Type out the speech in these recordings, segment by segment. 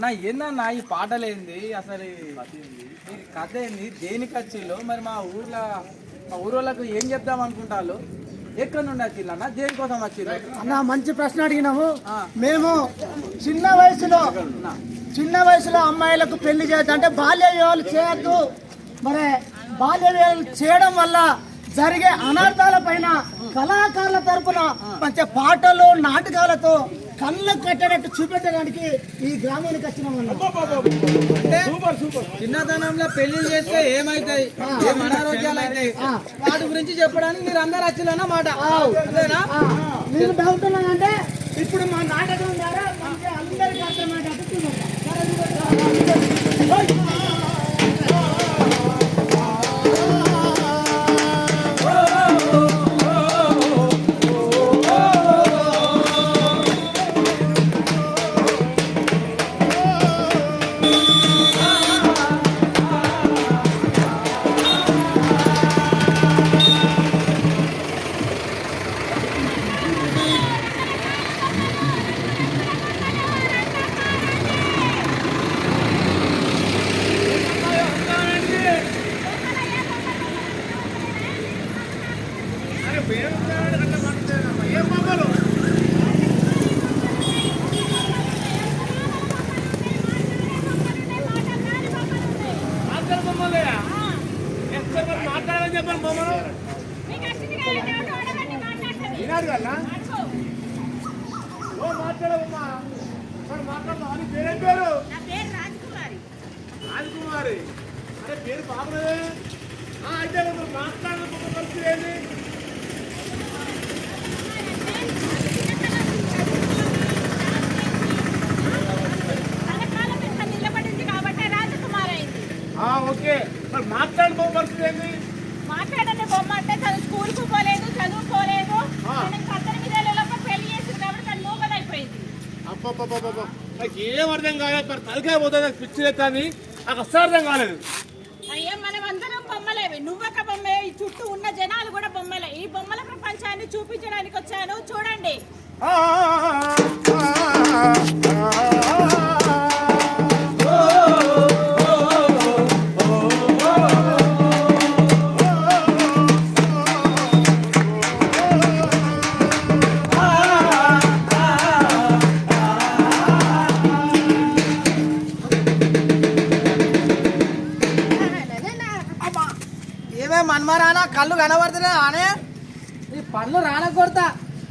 అన్న ఏందన్నా ఈ పాటలేంది అసలు ఈ కథ ఏంది దేనికి వచ్చిల్లో మరి మా ఊరోళ్ళకు ఏం చెప్దాం అనుకుంటారు ఎక్కడ నుండి వచ్చిల్లు అన్న దేనికోసం వచ్చిల్లు అన్న మంచి ప్రశ్న అడిగినాము మేము చిన్న వయసులో అమ్మాయిలకు పెళ్లి చేయొద్దు అంటే బాల్య వివాహాలు చేయొద్దు మరి బాల్య వివాహాలు చేయడం వల్ల జరిగే అనర్థాల పైన కళాకారుల తరపున మంచి పాటలు నాటకాలతో కళ్ళు కట్టేటట్టు చూపెట్టడానికి ఈ గ్రామానికి వచ్చినామన్నా. చిన్నతనంలో పెళ్లి చేస్తే ఏమైతాయి ఏం అనారోగ్యాలు అవుతాయి వాటి గురించి చెప్పడానికి మీరు అందరు వచ్చిల్లన్నమాట. అంతేనా? నేను డౌట్ ఉన్నానంటే ఇప్పుడు మా నాటకం ద్వారా మంచి అందరికీ అర్థమయ్యేటట్టు చూపెట్టాం. రాజకుమారి అరే పేరు బాబులే అయితే మాట్లాడడం పరిస్థితి ఏంటి? ఓకే మరి మాట్లాడబో పరిస్థితి ఏంటి? మాట్లాడండి బొమ్మ అంటే తను స్కూల్కు పోలేదు చదువుకోలేదు పెళ్లి చేసింది కాబట్టి తను మూగలైపోయింది. అబ్బబ్బబ్బబ్బ నాకు ఏం అర్థం కాలేదు. మరి తలకాయ పోతుంది నాకు పిచ్చి కానీ నాకు అస్సలు అర్థం కాలేదు. అయ్యా మనం అందరం బొమ్మలేవి, నువ్వొక బొమ్మే, ఈ చుట్టూ ఉన్న జనాలు కూడా బొమ్మలే. ఈ బొమ్మల ప్రపంచాన్ని చూపించడానికి వచ్చాను, చూడండి. మన్మరానా కళ్ళు కనబడుతున్నా అనే నీ పళ్ళు రానకొడతా.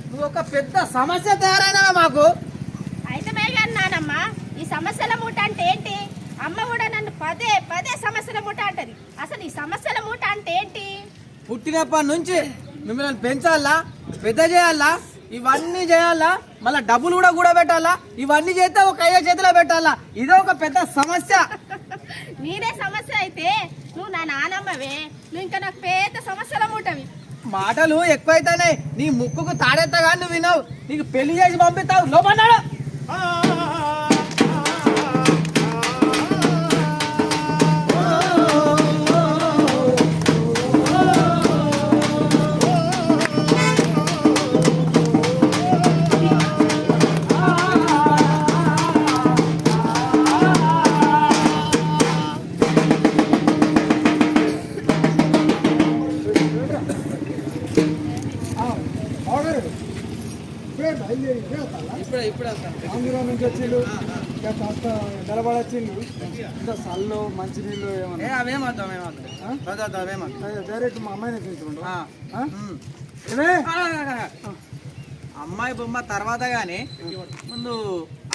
నువ్వు ఒక పెద్ద సమస్య తయారైనావా మాకు. అయితే నానమ్మా ఈ సమస్యల మూట అంటే ఏంటి? అమ్మ కూడా నన్ను పదే పదే సమస్యల మూట అంటది. అసలు ఈ సమస్యల మూట అంటే ఏంటి? పుట్టినప్పటి నుంచి మిమ్మల్ని పెంచాలా, పెద్ద చేయాలా, ఇవన్నీ చేయాలా, మళ్ళీ డబ్బులు కూడా కూడబెట్టాలా. ఇవన్నీ చేస్తే ఒక అయ్యో చేతిలో పెట్టాలా. ఇదే ఒక పెద్ద సమస్య. నీదే సమస్య అయితే నువ్వు నా నానమ్మవే, నువ్వు ఇంకా నాకు పెద్ద సమస్యల మూటవి. మాటలు ఎక్కువైతున్నాయి. నీ ముక్కుకు తాడెత్తగా నువ్వు వినవు. నీకు పెళ్లి చేసి పంపిస్తావు లోపన్నాడు. ఆంధ్ర నుంచి వచ్చిండు కాస్త నిలబడొచ్చిండు. ఇంకా సల్లు మంచినీళ్ళు డైరెక్ట్ మా అమ్మాయిని పెంచుకుంటా. అమ్మాయి బొమ్మ తర్వాత గానీ ముందు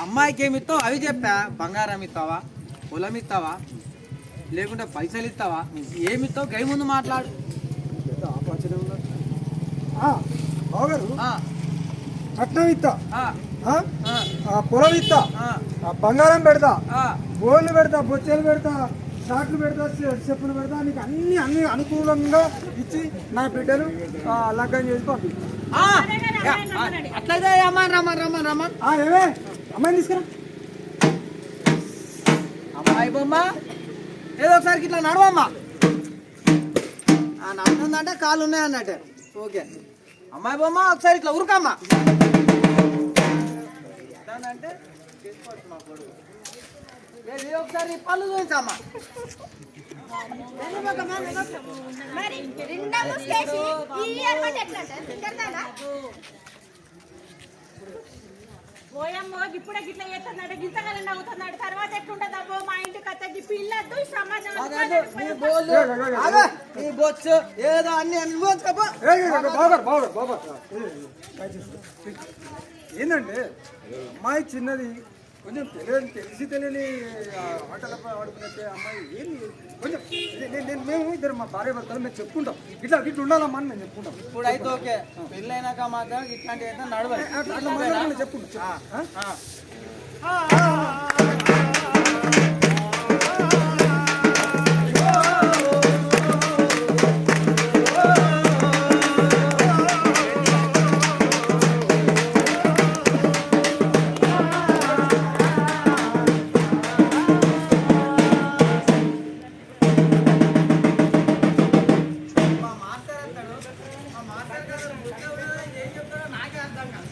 అమ్మాయికి ఏమిస్తావు అవి చెప్పా. బంగారం ఇస్తావా, పొలం ఇస్తావా, లేకుంటే పైసలు ఇస్తావా, ఏమిస్తావు గై ముందు మాట్లాడు. కట్నం ఇస్తా, పొలం ఇస్తా, బంగారం పెడతా, బోర్లు పెడతా, బొచ్చెలు పెడతా, షాట్లు పెడతా, చెప్పులు పెడతా. నీకు అన్ని అన్ని అనుకూలంగా ఇచ్చి నా బిడ్డను లగ్గం చేసి పంపిస్తా. అట్లయితే రమ్మని రమ్మని రమ్మని రమ్మని ఏమే అమ్మాయిని తీసుకురా. అమ్మాయి బొమ్మ ఏదో ఒకసారి ఇట్లా నడవమ్మా. నడుతుందంటే కాళ్ళు ఉన్నాయి అన్నట్టే. ఓకే అమ్మాయి బొమ్మ ఒకసారి ఇట్లా ఉరుకమ్మా అంటే చేసుకోవచ్చు మా కొడుకు. ఏది ఒకసారి నీ పళ్ళు చూపించమ్మా. మరి నిండా ముసుగేసి ఈ ఇయర్ మాట ఎట్లా అంటారు? తింటారా? ఓయమ్మో ఇప్పుడే గిట్లా చేస్తున్నాడు గింతకాలం అవుతున్నాడు తర్వాత ఎట్లుంటది అబ్బో మా ఇంటికి వచ్చి పిల్లద్దు సమాజం అదే నీ బోళ్ళు, అదే నీ బొచ్చు ఏదో అన్ని అనుభవించకపో. ఏంటంటే అమ్మాయి చిన్నది కొంచెం తెలియని ఆటలపై ఆడుకున్నట్టే అమ్మాయి ఏంది కొంచెం మేము ఇద్దరు మా భార్య భర్తలు మేము చెప్పుకుంటాం ఇట్లా ఉండాలమ్మా అని మేము చెప్పుకుంటాం. ఇప్పుడు అయితే ఓకే, పెళ్ళైనాక మాత్రం ఇట్లాంటివి అయితే నడవాలి. అట్లా మాట్లాడుకుంటే చెప్పుకుంటాం. మా మాస్టర్ అంటాడు, మా మాస్టర్ గారు ఉద్యోగం ఏం చెప్తాడో నాకే అర్థం కాదు.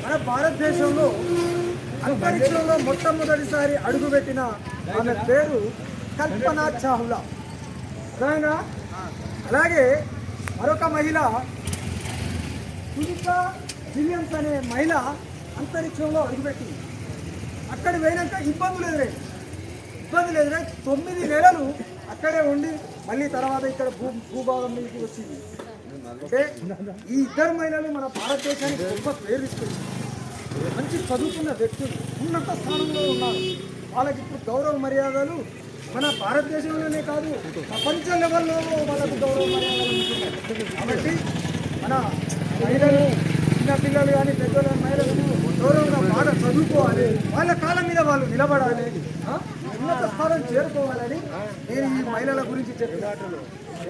మన భారతదేశంలో అంతరిక్షంలో మొట్టమొదటిసారి అడుగుపెట్టిన ఆమె పేరు కల్పనా చావ్లా. అదేనా? అలాగే మరొక మహిళ సునీతా విలియమ్స్ అనే మహిళ అంతరిక్షంలో అడుగుపెట్టింది. అక్కడ పోయినాక ఇబ్బందులు ఎదురై 9 నెలలు అక్కడే ఉండి మళ్ళీ తర్వాత ఇక్కడ భూభాగం మీదకి వచ్చింది. అంటే ఈ ఇద్దరు మహిళలు మన భారతదేశానికి గొప్ప పేరు ఇస్తుంది. మంచి చదువుకున్న వ్యక్తులు ఉన్నత స్థానంలో ఉన్నారు. వాళ్ళకి ఇప్పుడు గౌరవ మర్యాదలు మన భారతదేశంలోనే కాదు ప్రపంచ లెవెల్లో వాళ్ళకు గౌరవ మర్యాదలు ఉంటున్నాయి. కాబట్టి మన మహిళలు చిన్నపిల్లలు కానీ పెద్దల మహిళలు గౌరవంగా బాగా చదువుకోవాలి, వాళ్ళ కాళ్ళ మీద వాళ్ళు నిలబడాలి, ఉన్నత స్థానం చేరుకోవాలని నేను ఈ మహిళల గురించి చెప్పినట్లు.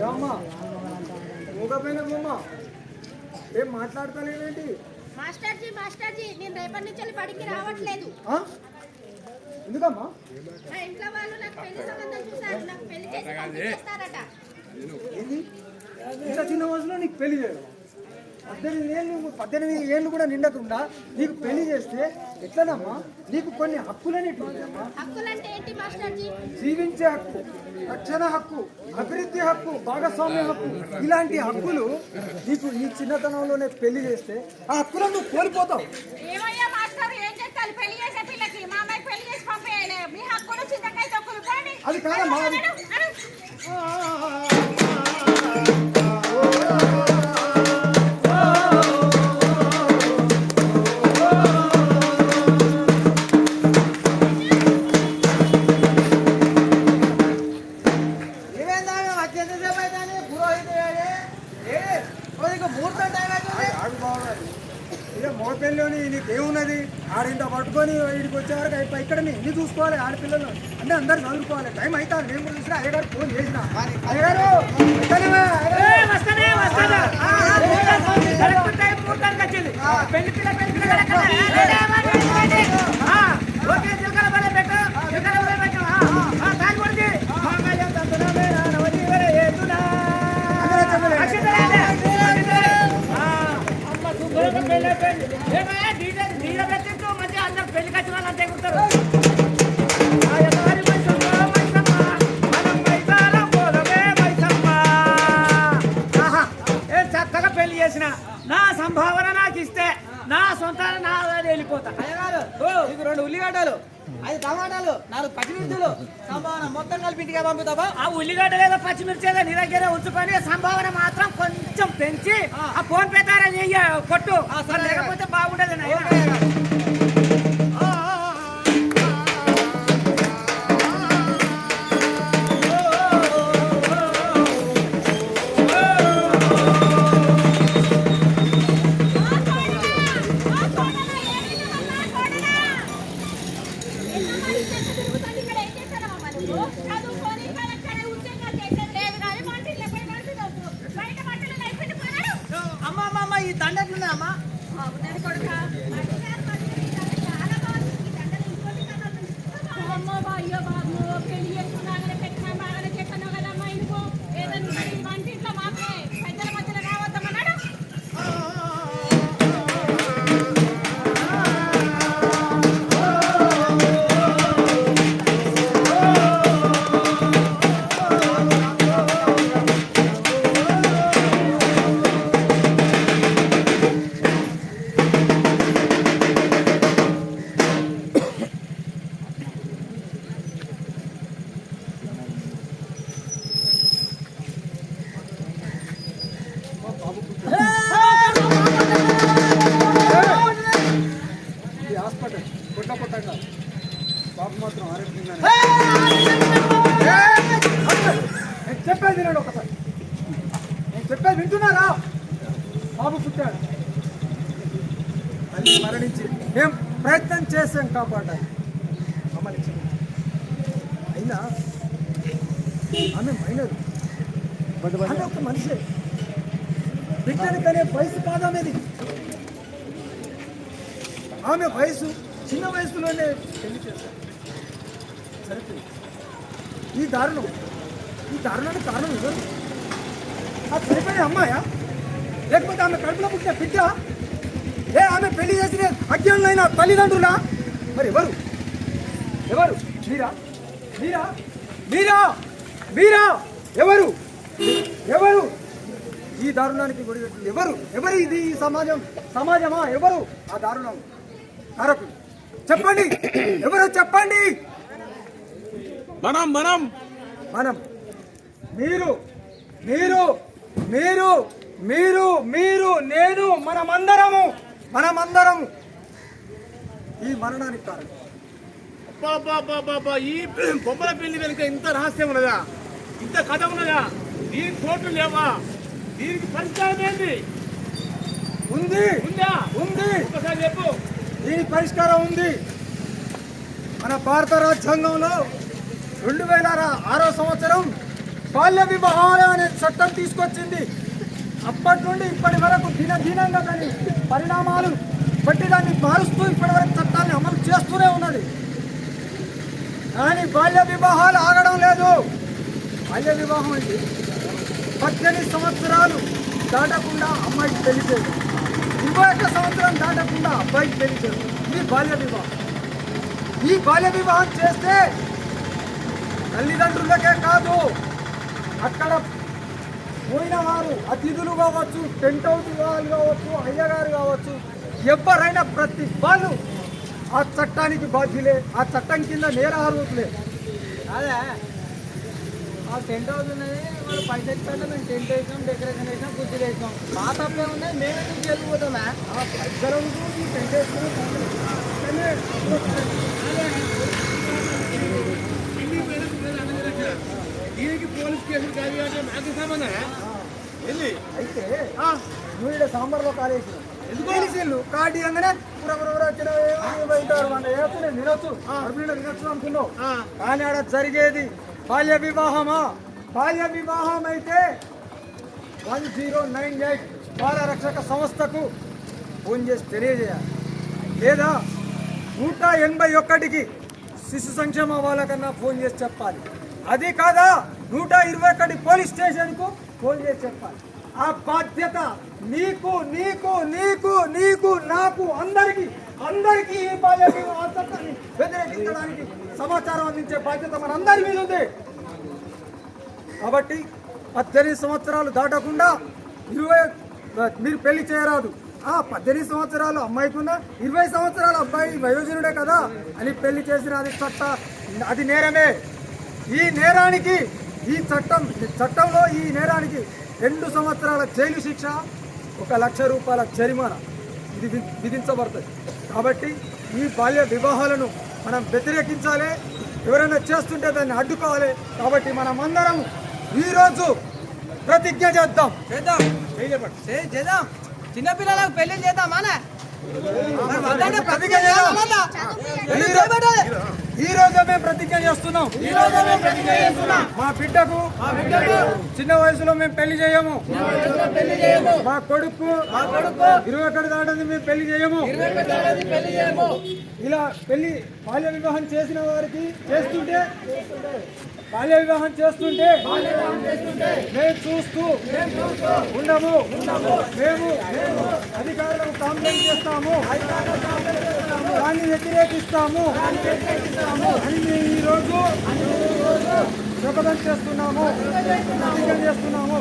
ఏమమ్మా ఊగపోయినమ్మా ఏం మాట్లాడతలేవేంటి? మాస్టర్జీ నేను రేపటి నుంచి బడికి రావట్లేదు. ఎందుకమ్మా? మా ఇంట్లో వాళ్ళు నాకు పెళ్లి సంబంధం చూసారు, నాకు పెళ్లి చేసి పంపించేస్తారట. ఏంది ఇంత చిన్న వయసులో నీకు పెళ్లి చేయడం? 18 ఏళ్ళు కూడా నిండకుండా నీకు పెళ్లి చేస్తే ఎట్లనమ్మా? నీకు కొన్ని హక్కులనేటివమ్మా. హక్కులంటే ఏంటి మాస్టర్జీ? జీవించే హక్కు, రక్షణ హక్కు, అభివృద్ధి హక్కు, భాగస్వామ్య హక్కు, ఇలాంటి హక్కులు నీకు ఈ చిన్నతనంలోనే పెళ్లి చేస్తే ఆ హక్కులను నువ్వు కోల్పోతావు. ఏమయ్యా మాస్టర్ ఏం చేస్తారు పెళ్లి చేసే పిల్లకి మా అమ్మాయి పెళ్లి చేసి పంపేయాలి మీ హక్కులు చింతకాయ తొక్కులు పోండి. అది కాదమ్మా. మోపెల్లోని నీకు ఏమున్నది? ఆడింత పట్టుకొని వీడికి వచ్చేవారు ఇక్కడ ఇన్ని చూసుకోవాలి. ఆడపిల్లలు అంటే అందరు చదువుకోవాలి. టైం అవుతాను. నేను కూడా చూసిన అయ్యగారు ఫోన్ చేసిన అయ్యగారు చక్కగా పెళ్లి చేసిన నా సంభావన నాకు ఇస్తే నా సొంతాన్ని నా వెళ్ళిపోతా. అయ్యగారు మీకు 2 ఉల్లిగడ్డలు, 5 టమాటాలు, 4 పచ్చిమిర్చులు సంభావన మొత్తం కలిపి ఇంటికి పంపుతావా? ఆ ఉల్లిగడ్డ లేదా పచ్చిమిర్చి ఏదో నీ దగ్గర ఉంచుకొని సంభావన మాత్రం కొంచెం పెంచి ఆ ఫోన్ పే ద్వారా కొట్టు, లేకపోతే బాగుండదు. చదువుకొని కలెక్టర్ ఉద్యోగాలు చేసేది లేదు కానీ వంటిల్లో పోయి వండుతావు. బయట వంటలు అయిపోయింది పోనాడు. అమ్మ అమ్మ అమ్మ ఈ దండ ఎట్లున్నా అమ్మా అవునండి కొడుకా. చాలా బాగుంది. ఈ దండలు ఇంకోటి కలర్లు. అమ్మో అయ్యో బాబు పెళ్లి చేసుకున్నాగానే పెట్టినా బాగానే చెప్పాను కదమ్మా ఇంకో ఏదైనా వంటింట్లో మాత్రమే పెద్దల మధ్యలో రావద్దమ్మన్నాడు. ఇది హాస్పిటల్ కొట్టగా బాబు మాత్రం ఆరోగ్యంగా నేను చెప్పేది వినండి ఒకసారి. నేను చెప్పేది వింటున్నారా? బాబు పుట్టాడు, తల్లి మరణించి మేము ప్రయత్నం చేసాం కాపాడాలి. అమ్మని అయినా ఆమె మైనర్, ఆమె ఒక మనిషి. బిడ్డని కనే వయసు కాదనేది. ఆమె వయసు చిన్న వయసులోనే పెళ్లి చేశారు. సరిపోయింది. ఈ దారుణానికి కారణం ఎవరు? ఆ చనిపోయిన అమ్మాయా, లేకపోతే ఆమె కడుపులో పుట్టిన బిడ్డ? ఆమె పెళ్లి చేసిన అజ్ఞానులైన తల్లిదండ్రులా? మరి ఎవరు? మీరా మీరా మీరా మీరా ఎవరు? ఈ దారుణానికి ఎవరు? ఇది ఈ సమాజమా? ఎవరు ఆ దారుణం కారకులు? చెప్పండి, ఎవరు చెప్పండి? మనం మీరు మీరు మీరు మీరు మీరు నేను మనమందరము ఈ మరణానికి కారణం. ఈ బొమ్మల పెళ్లి వెనుక ఇంత రహస్యం ఉన్నదా? ఇంత కథ ఉన్నదా? దీని కోట్లు లేవా? దీనికి పరిష్కారం ఏంటి? ఉందా? ఒకసారి చెప్పు. దీని పరిష్కారం ఉంది. మన భారత రాజ్యాంగంలో 2006 సంవత్సరం బాల్య వివాహాలు అనే చట్టం తీసుకొచ్చింది. అప్పటి నుండి ఇప్పటి వరకు దినంగా దాని పరిణామాలు బట్టి దాన్ని మారుస్తూ ఇప్పటి వరకు చట్టాన్ని అమలు చేస్తూనే ఉన్నది. కానీ బాల్య వివాహాలు ఆగడం లేదు. బాల్య వివాహం అంటే 18 సంవత్సరాలు దాటకుండా అమ్మాయికి పెళ్లి చేయడం, 21 సంవత్సరం దాటకుండా అబ్బాయికి పెళ్లి చేయడం, ఇది బాల్య వివాహం. ఈ బాల్య వివాహం చేస్తే తల్లిదండ్రులకే కాదు, అక్కడ పోయిన వారు అతిథులు కావచ్చు, టెంట్ హౌస్ వాళ్ళు కావచ్చు, అయ్యగారు కావచ్చు, ఎవరైనా ప్రతి వాళ్ళు ఆ చట్టానికి బాధ్యులే. ఆ చట్టం కింద నేరారోపులే. అదే ఆ టెంట్ హౌస్ ఉన్నది, వాళ్ళు పైసలు ఇస్తాంటే మేము టెంట్ వేసాం, డెకరేషన్ వేసాం, కుర్చీలు వేసాం. మా తప్పే ఉన్నాయి, మేము ఎందుకు వెళ్ళిపోతామా? ఆ పైసలకు ఈ టెంట్ వేసుకుని దీనికి పోలీస్ కేసులు కాదు అంటే నాకు సంబంధం వెళ్ళి అయితే నువ్వు ఇక్కడ సాంబార్లో కాలేసి ఎందుకు తెలిసిళ్ళు కాటి అనగానే వచ్చిన వినొచ్చు, వినొచ్చు అనుకున్నావు. కానీ ఆడ జరిగేది బాల్య వివాహమా? బాల్య వివాహం అయితే 1098 బాల రక్షక సంస్థకు ఫోన్ చేసి తెలియజేయాలి, లేదా 181కి శిశు సంక్షేమ వాళ్ళకన్నా ఫోన్ చేసి చెప్పాలి. అది కాదా 121 పోలీస్ స్టేషన్కు ఫోన్ చేసి చెప్పాలి. ఆ బాధ్యత నీకు నీకు నీకు నీకు నాకు అందరికీ ఈ బాల్య వివాహ చట్టాన్ని వ్యతిరేకించడానికి సమాచారం అందించే బాధ్యత మన అందరి మీద ఉంది. కాబట్టి 18 సంవత్సరాలు దాటకుండా మీరు పెళ్లి చేయరాదు. 18 సంవత్సరాలు అమ్మాయికి ఉన్న 20 సంవత్సరాల అబ్బాయి వయోజనుడే కదా అని పెళ్లి చేసిన అది నేరమే. ఈ నేరానికి ఈ చట్టంలో ఈ నేరానికి 2 సంవత్సరాల జైలు శిక్ష, 1 లక్ష రూపాయల జరిమానా ఇది విధించబడుతుంది. కాబట్టి ఈ బాల్య వివాహాలను మనం వ్యతిరేకించాలి. ఎవరైనా చేస్తుంటే దాన్ని అడ్డుకోవాలి. కాబట్టి మనం అందరం ఈరోజు ప్రతిజ్ఞ చేద్దాం. చిన్నపిల్లలకు పెళ్లి చేద్దాం. ప్రతిజ్ఞ చేద్దాం. ఈ రోజే మేము ప్రతిజ్ఞ చేస్తున్నాం. మా బిడ్డకు చిన్న వయసులో మేము పెళ్లి చేయము. మా కొడుకు 21 దాటది మేము పెళ్లి చేయము. ఇలా పెళ్లి బాల్య వివాహం చేసిన వారికి చేస్తుంటే మేము చూస్తూ ఉండము. మేము అధికారులకు కంప్లైంట్ చేస్తాము, దాన్ని వ్యతిరేకిస్తాము అని మేము ఈరోజు శపథం చేస్తున్నాము, ప్రతిజ్ఞ చేస్తున్నాము.